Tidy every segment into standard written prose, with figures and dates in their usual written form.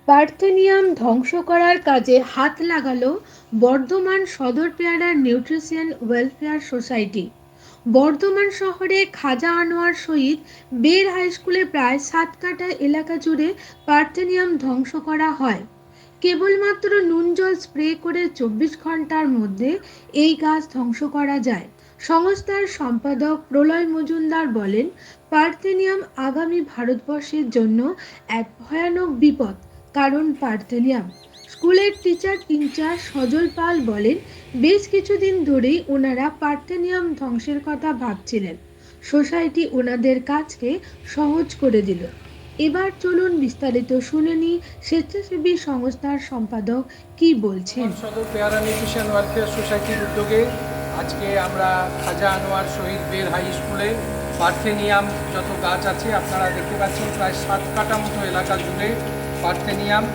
Parthenium ধ্বংস করার কাজে হাত লাগালো বর্ধমান সদর পেয়ারার নিউট্রিশন ওয়েলফেয়ার সোসাইটি। বর্ধমান শহরে খাজা আনোয়ার শহীদ বের হাই স্কুলে প্রায় 7 কাঠা এলাকা জুড়ে পার্থেনিয়াম ধ্বংস করা হয়। কেবলমাত্র নুন জল স্প্রে করে 24 ঘন্টার মধ্যে এই গাছ ধ্বংস করা যায়। সংস্থার সম্পাদক প্রলয় মজুমদার বলেন, পার্থেনিয়াম আগামী ভারতবর্ষের জন্য এক ভয়ানক বিপদ। কারণ পার্থেনিয়াম। স্কুলের টিচার ইনচার্জ সজল পাল বলেন, বেশ কিছুদিন ধরেই ওনারা পার্থেনিয়াম ধ্বংসের কথা ভাবছিলেন। সোসাইটি ওনাদের কাজকে সহজ করে দিল। এবার চলুন বিস্তারিত শুনে নিই স্বেচ্ছাসেবী সংস্থার সম্পাদক কি বলছেন। সদর পেয়ারা নিউট্রিশন ওয়েলফেয়ার সোসাইটির উদ্যোগে আজকে আমরা খাজা আনোয়ার শহীদ বের হাই স্কুলে পার্থেনিয়াম যত গাছ আছে আপনারা দেখতে পাচ্ছেন প্রায় 7 কাঠা মতো এলাকা জুড়ে পার্থেনিয়াম,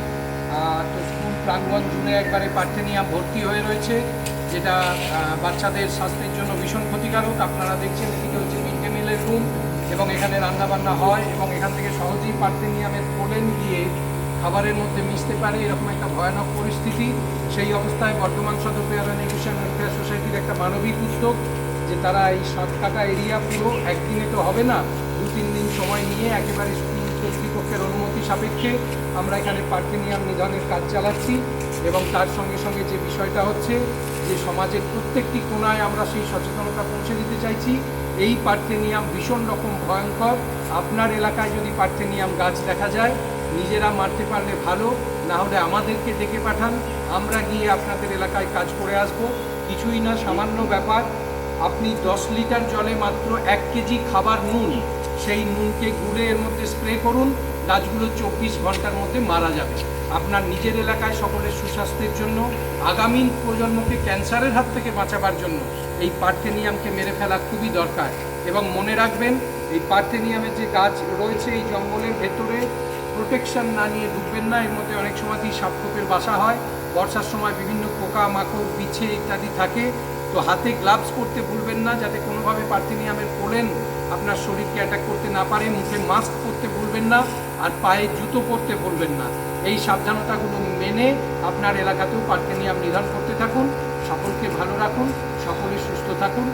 তো স্কুল প্রাঙ্গণ জুড়ে একবারে পার্থেনিয়াম ভর্তি হয়ে রয়েছে, যেটা বাচ্চাদের স্বাস্থ্যের জন্য ভীষণ ক্ষতিকারক। আপনারা দেখছেন এদিকে হচ্ছে মিড ডে মিলের রুম এবং এখানে রান্নাবান্না হয় এবং এখান থেকে সহজেই পার্থেনিয়ামের পোলেন গিয়ে খাবারের মধ্যে মিশতে পারে, এরকম একটা ভয়ানক পরিস্থিতি। সেই অবস্থায় বর্ধমান সদর পেয়ারা নিউট্রিশন ওয়েলফেয়ার সোসাইটির একটা মানবিক উদ্যোগ যে তারা এই 7 কাঠা এরিয়া পুরো একদিনে তো হবে না, 2-3 দিন সময় নিয়ে একেবারে স্কুল কর্তৃপক্ষের অনুমতি সাপেক্ষে আমরা এখানে পার্থেনিয়াম নিধনের কাজ চালাচ্ছি। এবং তার সঙ্গে সঙ্গে যে বিষয়টা হচ্ছে যে সমাজের প্রত্যেকটি কোণায় আমরা সেই সচেতনতা পৌঁছে দিতে চাইছি। এই পার্থেনিয়াম ভীষণ রকম ভয়ঙ্কর। আপনার এলাকায় যদি পার্থেনিয়াম গাছ দেখা যায়, নিজেরা মারতে পারলে ভালো, না হলে আমাদেরকে ডেকে পাঠান, আমরা গিয়ে আপনাদের এলাকায় কাজ করে আসব। কিছুই না, সামান্য ব্যাপার। আপনি 10 লিটার জলে মাত্র 1 কেজি খাবার নুন, সেই নুনকে গুলে এর মধ্যে স্প্রে করুন, গাছগুলো 24 ঘন্টার মধ্যে মারা যাবে। আপনার নিজের এলাকায় সকলের সুস্বাস্থ্যের জন্য, আগামী প্রজন্মকে ক্যান্সারের হাত থেকে বাঁচাবার জন্য এই পার্থেনিয়ামকে মেরে ফেলা খুবই দরকার। এবং মনে রাখবেন, এই পার্থেনিয়ামের যে গাছ রয়েছে এই জঙ্গলের ভেতরে প্রোটেকশন না নিয়ে ঢুকবেন না। এর মধ্যে অনেক সময়তেই সাপখোপের বাসা হয়, বর্ষার সময় বিভিন্ন পোকা মাকড় বিছে ইত্যাদি থাকে। তো হাতে গ্লাভস পরতে ভুলবেন না, যাতে কোনোভাবে পার্থেনিয়ামের পোলেন আপনার শরীরকে অ্যাটাক করতে না পারে। মুখে মাস্ক পরতে ভুলবেন না, আর পায়ে জুতো পরতে ভুলবেন না। এই সাবধানতাগুলো মেনে আপনার এলাকাতেও পার্থেনিয়াম নিধন করতে থাকুন। সকলকে ভালো রাখুন, সকলে সুস্থ থাকুন।